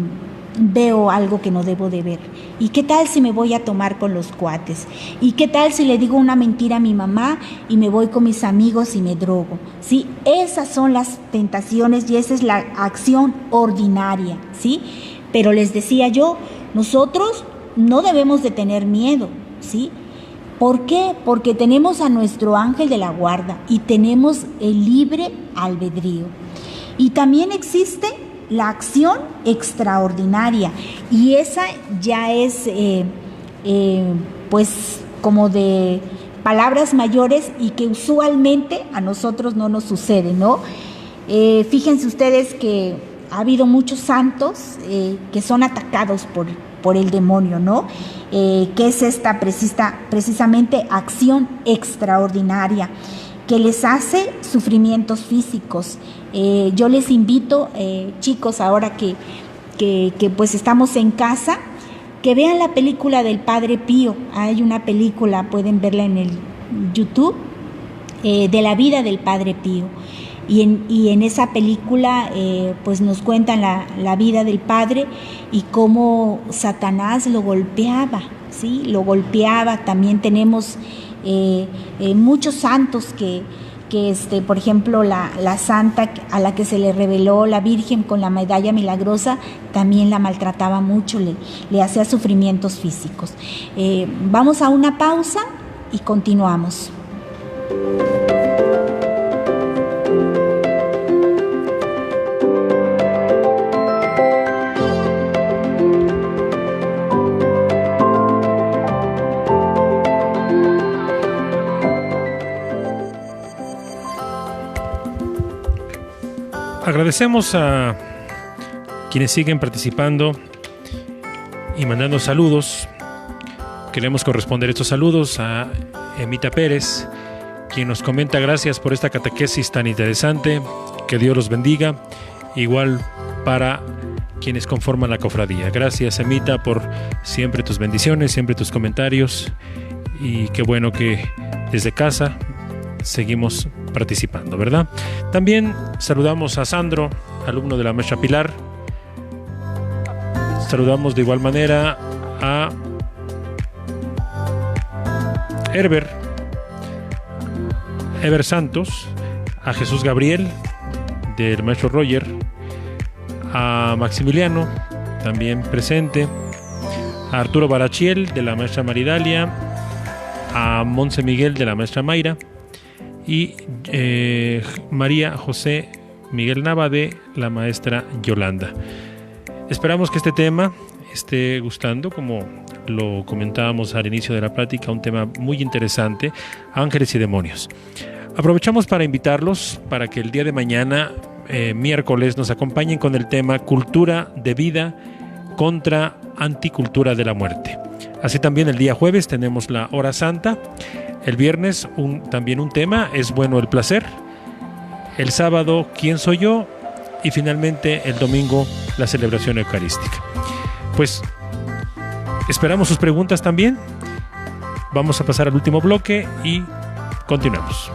veo algo que no debo de ver? ¿Y qué tal si me voy a tomar con los cuates? ¿Y qué tal si le digo una mentira a mi mamá y me voy con mis amigos y me drogo? ¿Sí? Esas son las tentaciones y esa es la acción ordinaria, ¿sí? Pero les decía yo, nosotros no debemos de tener miedo, ¿sí? ¿Por qué? Porque tenemos a nuestro ángel de la guarda y tenemos el libre albedrío. Y también existe la acción extraordinaria, y esa ya es pues como de palabras mayores y que usualmente a nosotros no nos sucede, ¿no? Fíjense ustedes que ha habido muchos santos que son atacados por el demonio, ¿no? Que es esta precisamente acción extraordinaria que les hace sufrimientos físicos. Yo les invito, chicos, ahora que pues estamos en casa, que vean la película del Padre Pío. Hay una película, pueden verla en el YouTube, de la vida del Padre Pío. Y en esa película pues nos cuentan la vida del Padre y cómo Satanás lo golpeaba, ¿sí? Lo golpeaba. También tenemos muchos santos que por ejemplo, la santa a la que se le reveló la Virgen con la medalla milagrosa, también la maltrataba mucho, le hacía sufrimientos físicos. Vamos a una pausa y continuamos. Agradecemos a quienes siguen participando y mandando saludos. Queremos corresponder estos saludos a Emita Pérez, quien nos comenta: gracias por esta catequesis tan interesante, que Dios los bendiga. Igual para quienes conforman la cofradía. Gracias, Emita, por siempre tus bendiciones, siempre tus comentarios, y qué bueno que desde casa seguimos participando, ¿verdad? También saludamos a Sandro, alumno de la maestra Pilar. Saludamos de igual manera a Heber Santos, a Jesús Gabriel del maestro Roger, a Maximiliano también presente, a Arturo Barachiel de la maestra Maridalia, a Monse Miguel de la maestra Mayra y María José Miguel Nava de la maestra Yolanda. Esperamos que este tema esté gustando, como lo comentábamos al inicio de la plática, un tema muy interesante: ángeles y demonios. Aprovechamos para invitarlos para que el día de mañana, miércoles, nos acompañen con el tema Cultura de Vida contra Anticultura de la Muerte. Así también el día jueves tenemos la Hora Santa. El viernes también un tema, Es bueno el placer. El sábado, ¿Quién soy yo? Y finalmente el domingo, la celebración eucarística. Pues esperamos sus preguntas también. Vamos a pasar al último bloque y continuamos.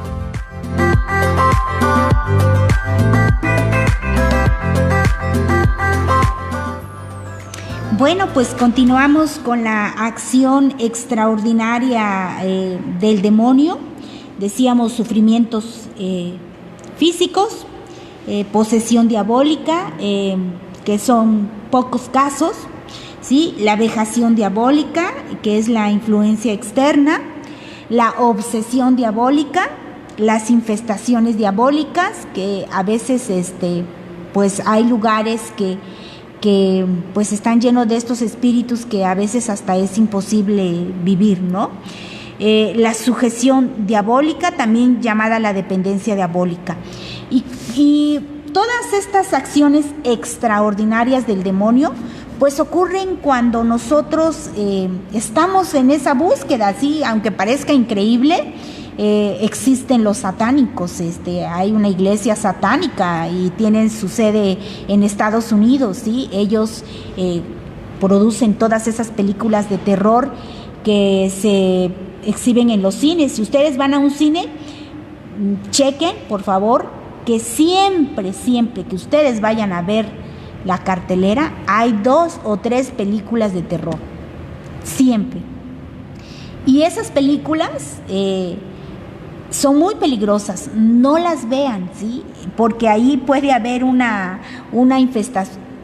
Bueno, pues continuamos con la acción extraordinaria del demonio. Decíamos sufrimientos físicos, posesión diabólica, que son pocos casos, ¿sí? La vejación diabólica, que es la influencia externa, la obsesión diabólica, las infestaciones diabólicas, que a veces pues hay lugares que pues están llenos de estos espíritus que a veces hasta es imposible vivir, ¿no? La sujeción diabólica, también llamada la dependencia diabólica. Y todas estas acciones extraordinarias del demonio pues ocurren cuando nosotros estamos en esa búsqueda, ¿sí? Aunque parezca increíble, existen los satánicos, hay una iglesia satánica y tienen su sede en Estados Unidos, ¿sí? Ellos producen todas esas películas de terror que se exhiben en los cines. Si ustedes van a un cine, chequen, por favor, que siempre que ustedes vayan a ver la cartelera, hay 2 o 3 películas de terror, siempre. Y esas películas son muy peligrosas, no las vean, ¿sí? Porque ahí puede haber una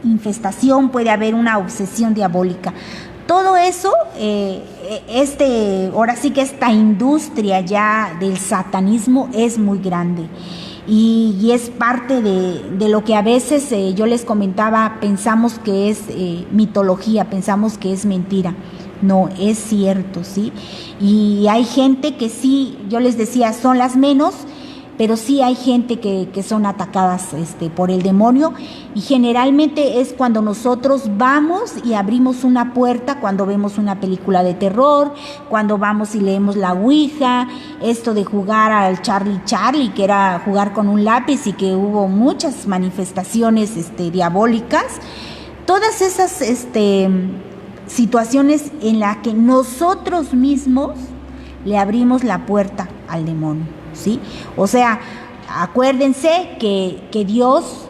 infestación, puede haber una obsesión diabólica. Todo eso, ahora sí que esta industria ya del satanismo es muy grande. Y es parte de lo que a veces yo les comentaba, pensamos que es mitología, pensamos que es mentira. No, es cierto, ¿sí? Y hay gente que sí, yo les decía, son las menos, pero sí hay gente que son atacadas por el demonio, y generalmente es cuando nosotros vamos y abrimos una puerta, cuando vemos una película de terror, cuando vamos y leemos la Ouija, esto de jugar al Charlie, que era jugar con un lápiz y que hubo muchas manifestaciones diabólicas, todas esas situaciones en las que nosotros mismos le abrimos la puerta al demonio, ¿sí? O sea, acuérdense que Dios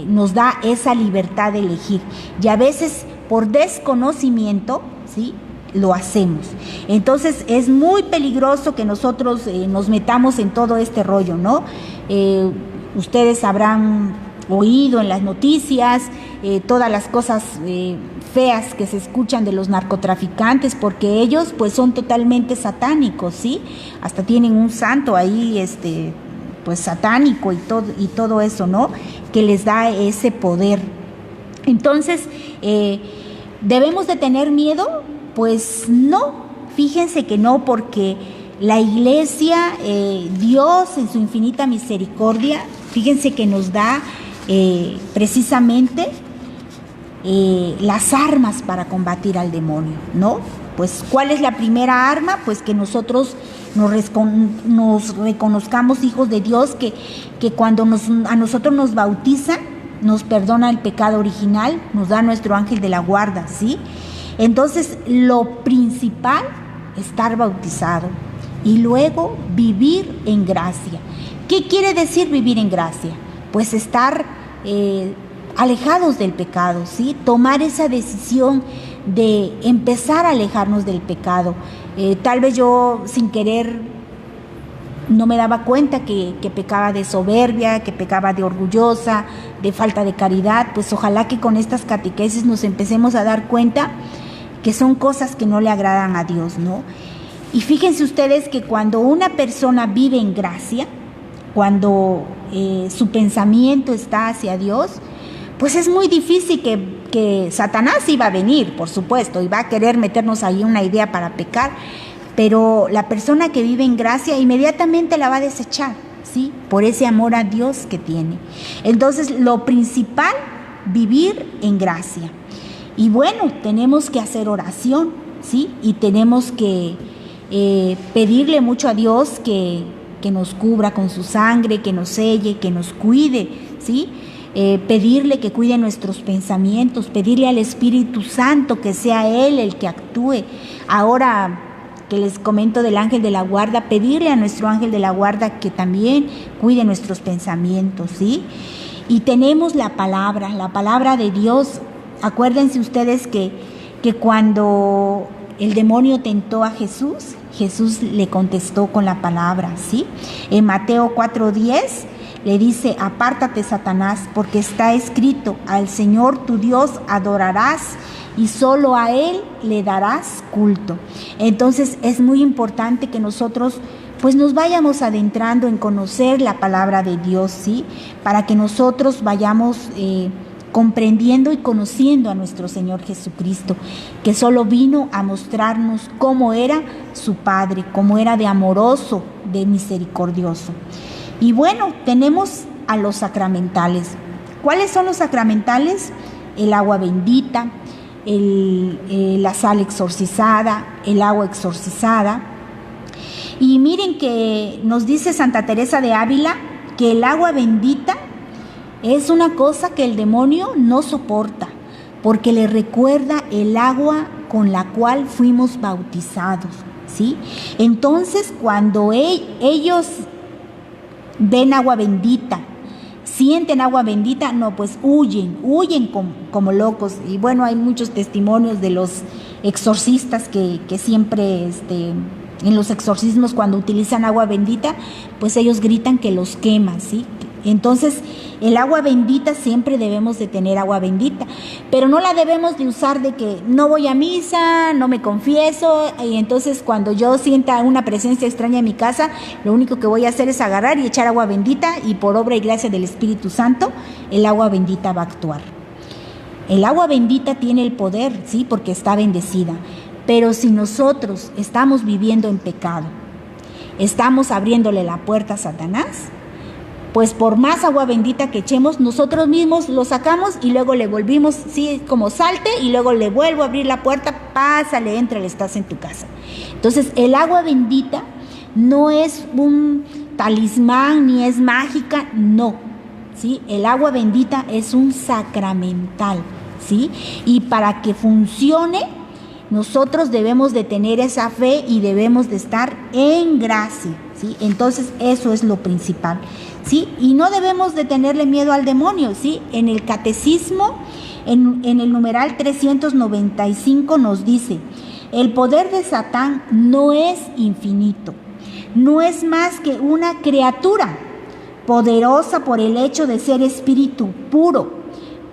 nos da esa libertad de elegir, y a veces por desconocimiento, ¿sí?, lo hacemos. Entonces es muy peligroso que nosotros nos metamos en todo este rollo, ¿no? Ustedes habrán oído en las noticias todas las cosas feas que se escuchan de los narcotraficantes, porque ellos pues son totalmente satánicos, ¿sí? Hasta tienen un santo ahí pues satánico y todo eso, ¿no?, que les da ese poder. Entonces, ¿debemos de tener miedo? Pues no, fíjense que no, porque la iglesia, Dios en su infinita misericordia, fíjense que nos da precisamente las armas para combatir al demonio, ¿no? Pues, ¿cuál es la primera arma? Pues que nosotros nos reconozcamos hijos de Dios, que cuando a nosotros nos bautizan, nos perdona el pecado original, nos da nuestro ángel de la guarda, ¿sí? Entonces, lo principal, estar bautizado, y luego vivir en gracia. ¿Qué quiere decir vivir en gracia? Pues estar alejados del pecado, ¿sí? Tomar esa decisión de empezar a alejarnos del pecado. Tal vez yo sin querer no me daba cuenta que pecaba de soberbia, que pecaba de orgullosa, de falta de caridad. Pues ojalá que con estas catequesis nos empecemos a dar cuenta que son cosas que no le agradan a Dios, ¿no? Y fíjense ustedes que cuando una persona vive en gracia, cuando su pensamiento está hacia Dios, pues es muy difícil que Satanás iba a venir, por supuesto, y va a querer meternos ahí una idea para pecar, pero la persona que vive en gracia inmediatamente la va a desechar, ¿sí? Por ese amor a Dios que tiene. Entonces, lo principal, vivir en gracia. Y bueno, tenemos que hacer oración, ¿sí? Y tenemos que pedirle mucho a Dios que nos cubra con su sangre, que nos selle, que nos cuide, ¿sí? Pedirle que cuide nuestros pensamientos, pedirle al Espíritu Santo que sea Él el que actúe. Ahora que les comento del ángel de la guarda, pedirle a nuestro ángel de la guarda que también cuide nuestros pensamientos, ¿sí? Y tenemos la palabra de Dios. Acuérdense ustedes que cuando el demonio tentó a Jesús, Jesús le contestó con la palabra, ¿sí? En Mateo 4:10 le dice: apártate, Satanás, porque está escrito, al Señor tu Dios adorarás y solo a Él le darás culto. Entonces es muy importante que nosotros pues nos vayamos adentrando en conocer la palabra de Dios, ¿sí? Para que nosotros vayamos comprendiendo y conociendo a nuestro Señor Jesucristo, que solo vino a mostrarnos cómo era su Padre, cómo era de amoroso, de misericordioso. Y bueno, tenemos a los sacramentales. ¿Cuáles son los sacramentales? El agua bendita, la sal exorcizada, el agua exorcizada. Y miren que nos dice Santa Teresa de Ávila que el agua bendita es una cosa que el demonio no soporta, porque le recuerda el agua con la cual fuimos bautizados, ¿sí? Entonces, cuando ellos ven agua bendita, sienten agua bendita, no, pues huyen como locos. Y bueno, hay muchos testimonios de los exorcistas que siempre en los exorcismos, cuando utilizan agua bendita, pues ellos gritan que los quema, ¿sí? Entonces, el agua bendita, siempre debemos de tener agua bendita, pero no la debemos de usar de que no voy a misa, no me confieso, y entonces cuando yo sienta una presencia extraña en mi casa, lo único que voy a hacer es agarrar y echar agua bendita, y por obra y gracia del Espíritu Santo, el agua bendita va a actuar. El agua bendita tiene el poder, ¿sí? Porque está bendecida, pero si nosotros estamos viviendo en pecado, estamos abriéndole la puerta a Satanás, pues por más agua bendita que echemos, nosotros mismos lo sacamos y luego le volvimos, sí, como salte, y luego le vuelvo a abrir la puerta, pásale, entra, estás en tu casa. Entonces, el agua bendita no es un talismán ni es mágica, no, ¿sí? El agua bendita es un sacramental, ¿sí? Y para que funcione, nosotros debemos de tener esa fe y debemos de estar en gracia, ¿sí? Entonces, eso es lo principal, ¿sí? Y no debemos de tenerle miedo al demonio, ¿sí? En el catecismo, en el numeral 395 nos dice: el poder de Satán no es infinito, no es más que una criatura poderosa por el hecho de ser espíritu puro,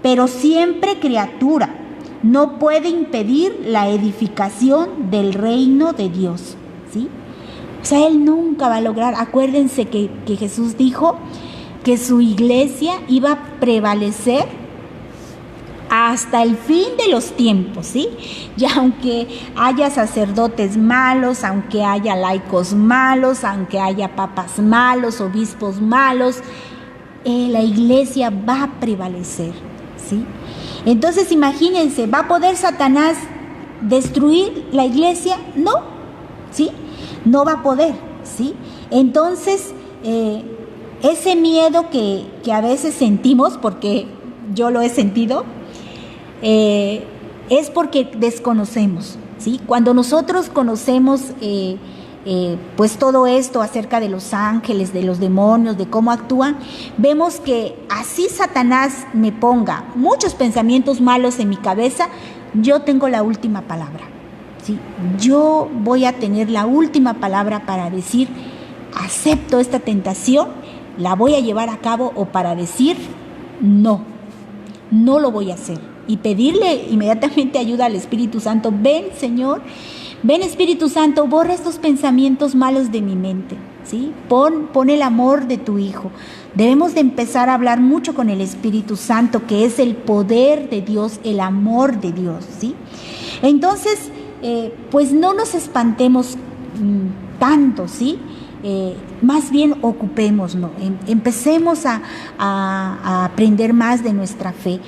pero siempre criatura. No puede impedir la edificación del reino de Dios, ¿sí? O sea, Él nunca va a lograr. Acuérdense que Jesús dijo que su iglesia iba a prevalecer hasta el fin de los tiempos, ¿sí? Y aunque haya sacerdotes malos, aunque haya laicos malos, aunque haya papas malos, obispos malos, la iglesia va a prevalecer, ¿sí? Entonces, imagínense, ¿va a poder Satanás destruir la iglesia? No, ¿sí? No va a poder, ¿sí? Entonces, ese miedo que a veces sentimos, porque yo lo he sentido, es porque desconocemos, ¿sí? Cuando nosotros conocemos pues todo esto acerca de los ángeles, de los demonios, de cómo actúan, vemos que así Satanás me ponga muchos pensamientos malos en mi cabeza, yo tengo la última palabra, ¿sí? Yo voy a tener la última palabra para decir: acepto esta tentación, la voy a llevar a cabo, o para decir: no lo voy a hacer, y pedirle inmediatamente ayuda al Espíritu Santo. Ven, Señor, ven, Espíritu Santo, borra estos pensamientos malos de mi mente, ¿sí? Pon el amor de tu Hijo. Debemos de empezar a hablar mucho con el Espíritu Santo, que es el poder de Dios, el amor de Dios, ¿sí? Entonces, pues no nos espantemos tanto, ¿sí? Más bien ocupémonos, empecemos a aprender más de nuestra fe.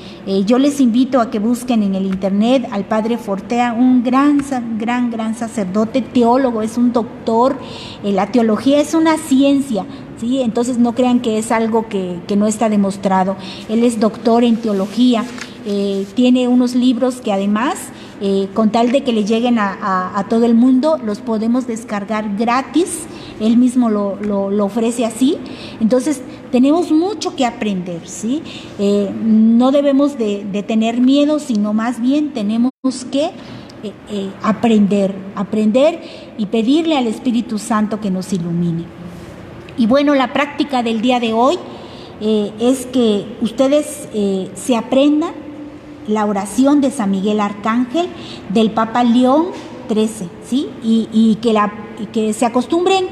Yo les invito a que busquen en el internet al Padre Fortea, un gran sacerdote, teólogo, es un doctor. La teología es una ciencia, ¿sí? Entonces no crean que es algo que no está demostrado. Él es doctor en teología, tiene unos libros que además, con tal de que le lleguen a todo el mundo, los podemos descargar gratis. Él mismo lo ofrece así. Entonces tenemos mucho que aprender, ¿sí? No debemos de tener miedo, sino más bien tenemos que aprender y pedirle al Espíritu Santo que nos ilumine. Y bueno, la práctica del día de hoy es que ustedes se aprendan la oración de San Miguel Arcángel del Papa León XIII, ¿sí? Y que se acostumbren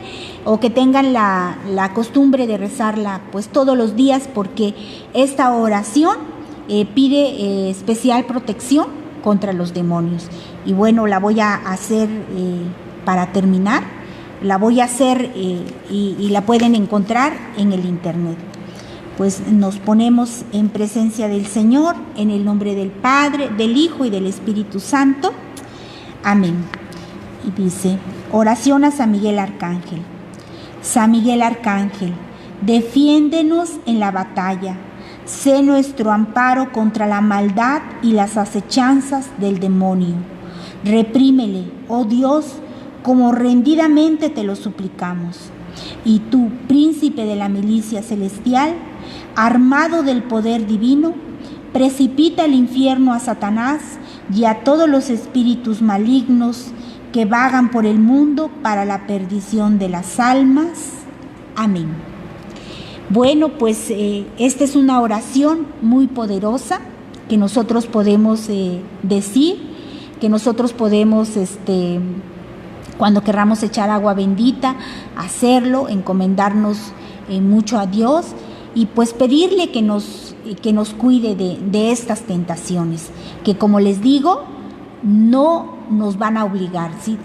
o que tengan la costumbre de rezarla pues todos los días, porque esta oración pide especial protección contra los demonios. Y bueno, la voy a hacer para terminar, la voy a hacer y la pueden encontrar en el internet. Pues nos ponemos en presencia del Señor, en el nombre del Padre, del Hijo y del Espíritu Santo. Amén. Y dice, oración a San Miguel Arcángel. San Miguel Arcángel, defiéndenos en la batalla. Sé nuestro amparo contra la maldad y las acechanzas del demonio. Reprímele, oh Dios, como rendidamente te lo suplicamos. Y tú, príncipe de la milicia celestial, armado del poder divino, precipita al infierno a Satanás y a todos los espíritus malignos que vagan por el mundo para la perdición de las almas. Amén. Bueno, pues esta es una oración muy poderosa que nosotros podemos decir, que nosotros podemos, cuando querramos echar agua bendita, hacerlo, encomendarnos mucho a Dios y pues pedirle que nos cuide de estas tentaciones, que como les digo, no nos van a obligar, ¿sí?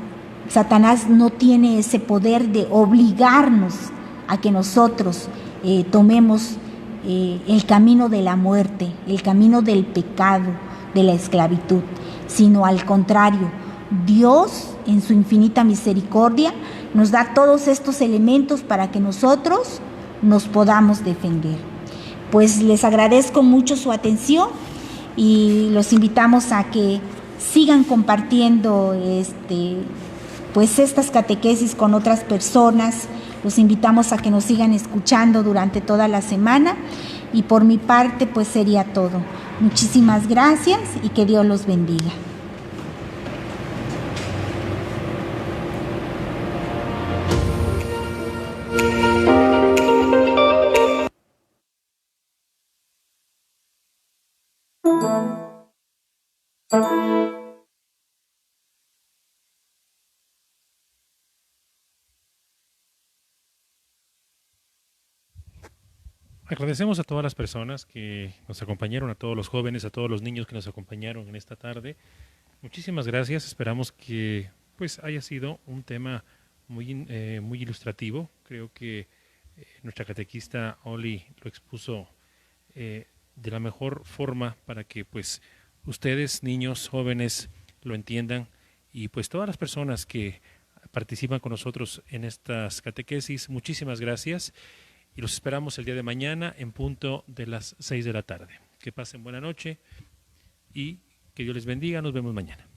Satanás no tiene ese poder de obligarnos a que nosotros tomemos el camino de la muerte, el camino del pecado, de la esclavitud, sino al contrario, Dios en su infinita misericordia nos da todos estos elementos para que nosotros nos podamos defender. Pues les agradezco mucho su atención y los invitamos a que sigan compartiendo pues estas catequesis con otras personas. Los invitamos a que nos sigan escuchando durante toda la semana y por mi parte pues sería todo. Muchísimas gracias y que Dios los bendiga. Agradecemos a todas las personas que nos acompañaron, a todos los jóvenes, a todos los niños que nos acompañaron en esta tarde. Muchísimas gracias. Esperamos que pues haya sido un tema muy ilustrativo. Creo que nuestra catequista Oli lo expuso de la mejor forma para que pues ustedes, niños, jóvenes, lo entiendan y pues todas las personas que participan con nosotros en estas catequesis, muchísimas gracias. Y los esperamos el día de mañana en punto de las 6 de la tarde. Que pasen buena noche y que Dios les bendiga. Nos vemos mañana.